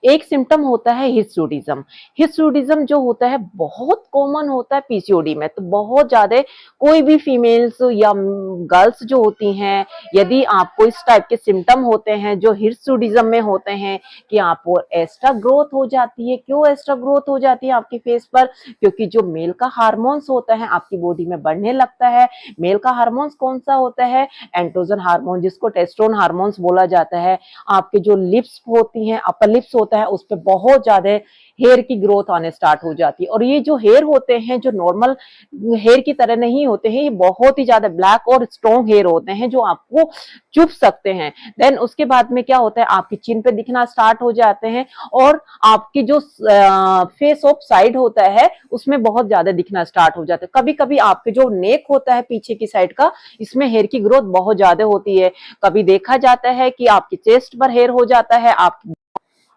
एक सिम्पटम होता है हिस्टूडिज्म। हिस्टूडिज्म जो होता है बहुत कॉमन होता है पीसीओडी में, तो बहुत ज्यादा कोई भी फीमेल्स या गर्ल्स जो होती हैं, यदि आपको इस टाइप के सिम्टम होते हैं जो हिस्टूडिज्म में होते हैं कि आपको एक्स्ट्रा ग्रोथ हो जाती है। क्यों एक्स्ट्रा ग्रोथ हो जाती है आपके फेस पर? क्योंकि जो मेल का हार्मोन्स होता है आपकी बॉडी में बढ़ने लगता है। मेल का हार्मोन्स कौन सा होता है? एंड्रोजन हार्मोन, जिसको टेस्टोन हार्मोन्स बोला जाता है। आपके जो लिप्स होती हैं, अपर लिप्स होता है, उस पे बहुत ज्यादा हेयर की ग्रोथ आने स्टार्ट हो जाती है। और ये जो हेयर होते हैं जो नॉर्मल हेयर की तरह नहीं होते हैं, ये बहुत ही ज्यादा ब्लैक और स्ट्रॉन्ग हेयर होते हैं जो आपको चुभ सकते हैं। देन उसके बाद में क्या होता है, आपकी चिन पे दिखना स्टार्ट हो जाते हैं और आपकी जो फेस ऑफ साइड होता है उसमें बहुत ज्यादा दिखना स्टार्ट हो जाता है। कभी कभी आपके जो नेक होता है पीछे की साइड का, इसमें हेयर की ग्रोथ बहुत ज्यादा होती है। कभी देखा जाता है कि आपकी चेस्ट पर हेयर हो जाता है,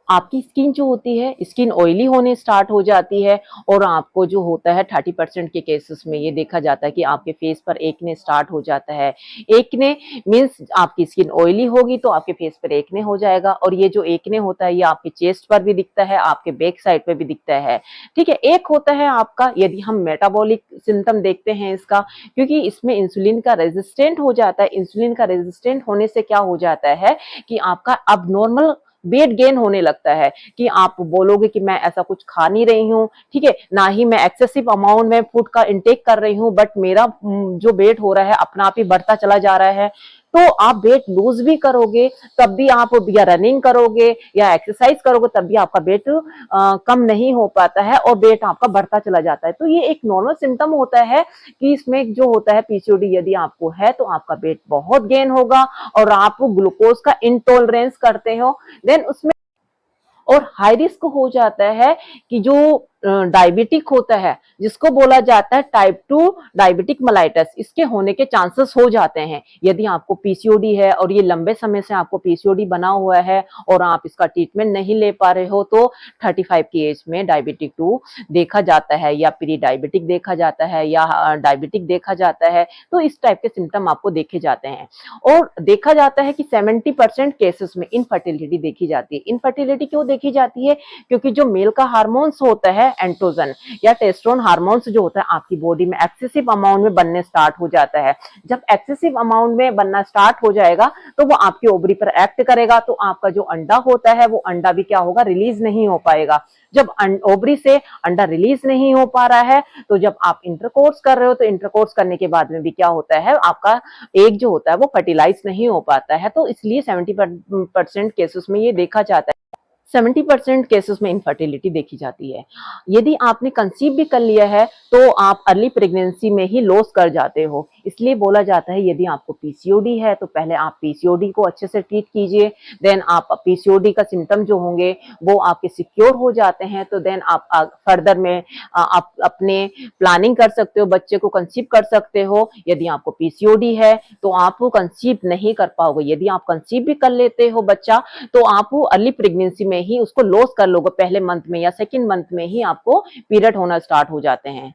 आपकी स्किन जो होती है, स्किन ऑयली होने स्टार्ट हो जाती है। और आपको जो होता है 30% के केसेस में ये देखा जाता है कि आपके फेस पर एक्ने स्टार्ट हो जाता है। एक्ने मीन्स आपकी स्किन ऑयली होगी तो आपके फेस पर एक्ने हो जाएगा, और ये जो एक्ने होता है ये आपके चेस्ट पर भी दिखता है, आपके बैक साइड पे भी दिखता है। ठीक है, एक होता है आपका, यदि हम मेटाबॉलिक सिम्टम देखते हैं इसका, क्योंकि इसमें इंसुलिन का रेजिस्टेंट हो जाता है। इंसुलिन का रेजिस्टेंट होने से क्या हो जाता है कि आपका अब नॉर्मल वेट गेन होने लगता है, कि आप बोलोगे कि मैं ऐसा कुछ खा नहीं रही हूँ, ठीक है, ना ही मैं एक्सेसिव अमाउंट में फूड का इंटेक कर रही हूँ, बट मेरा जो वेट हो रहा है अपना आप ही बढ़ता चला जा रहा है। तो आप वेट लूज भी करोगे तब भी आप, या रनिंग करोगे या एक्सरसाइज करोगे तब भी आपका वेट कम नहीं हो पाता है और वेट आपका बढ़ता चला जाता है। तो ये एक नॉर्मल सिम्टम होता है कि इसमें जो होता है पीसीओडी यदि आपको है तो आपका वेट बहुत गेन होगा और आप ग्लूकोज का इंटॉलरेंस करते हो। देन उसमें और हाई रिस्क हो जाता है कि जो डायबिटिक होता है, जिसको बोला जाता है टाइप 2 डायबिटिक मलाइटस, इसके होने के चांसेस हो जाते हैं। यदि आपको पीसीओडी है और ये लंबे समय से आपको पीसीओडी बना हुआ है और आप इसका ट्रीटमेंट नहीं ले पा रहे हो, तो 35 की एज में डायबिटिक 2 देखा जाता है, या प्री डायबिटिक देखा जाता है, या डायबिटिक देखा जाता है। तो इस टाइप के सिम्टम आपको देखे जाते हैं। और देखा जाता है कि 70% केसेस में इनफर्टिलिटी देखी जाती है। इनफर्टिलिटी क्यों देखी जाती है? क्योंकि जो मेल का हार्मोन्स होता है एंड्रोजन या टेस्टोन हार्मोन्स जो होता है आपकी बॉडी में एक्सेसिव अमाउंट में बनने स्टार्ट हो जाता है। जब एक्सेसिव अमाउंट में बनना स्टार्ट हो जाएगा तो वो आपकी ओवरी पर एक्ट करेगा, तो आपका जो अंडा होता है वो अंडा भी क्या होगा, रिलीज नहीं हो पाएगा। जब ओवरी से अंडा रिलीज नहीं हो पा रहा है, तो जब आप इंटरकोर्स कर रहे हो तो इंटरकोर्स करने के बाद में भी क्या होता है, आपका एग जो होता है वो फर्टिलाइज नहीं हो पाता है। तो इसलिए 70% केसेस में ये देखा जाता है, 70% केसेस में इनफर्टिलिटी देखी जाती है। यदि आपने कंसीव भी कर लिया है तो आप अर्ली प्रेगनेंसी में ही लॉस कर जाते हो। इसलिए बोला जाता है यदि आपको पीसीओडी है तो पहले आप पीसीओडी को अच्छे से ट्रीट कीजिए। देन आप पीसीओडी का सिम्टम जो होंगे वो आपके सिक्योर हो जाते हैं, तो देन आप फर्दर में आप अपने प्लानिंग कर सकते हो, बच्चे को कंसीव कर सकते हो। यदि आपको पीसीओडी है तो आप वो कंसीव नहीं कर पाओगे। यदि आप कंसीव भी कर लेते हो बच्चा, तो आप वो अर्ली प्रेगनेंसी में ही उसको लॉस कर लोगे, पहले मंथ में या सेकंड मंथ में ही आपको पीरियड होना स्टार्ट हो जाते हैं।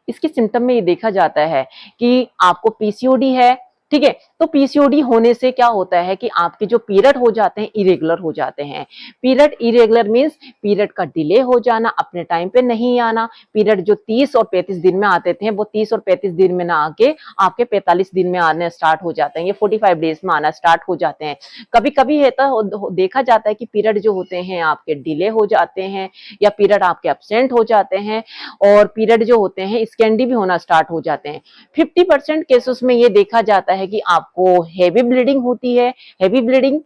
इसके सिम्टम में ये देखा जाता है कि आपको पीसीओडी है, ठीक है, तो पीसीओडी होने से क्या होता है कि आपके जो पीरियड हो जाते हैं इरेगुलर हो जाते हैं। पीरियड इरेगुलर मींस पीरियड का डिले हो जाना, अपने टाइम पे नहीं आना। पीरियड जो 30 और 35 दिन में आते थे वो 30 और 35 दिन में ना आके आपके 45 दिन में आने स्टार्ट हो जाते हैं, ये 45 डेज में आना स्टार्ट हो जाते हैं। कभी कभी देखा जाता है कि पीरियड जो होते हैं आपके डिले हो जाते हैं, या पीरियड आपके एब्सेंट हो जाते हैं, और पीरियड जो होते हैं स्कैंडी भी होना स्टार्ट हो जाते हैं। 50% केसेस में ये देखा जाता है कि आपको हेवी ब्लीडिंग होती है। Heavy bleeding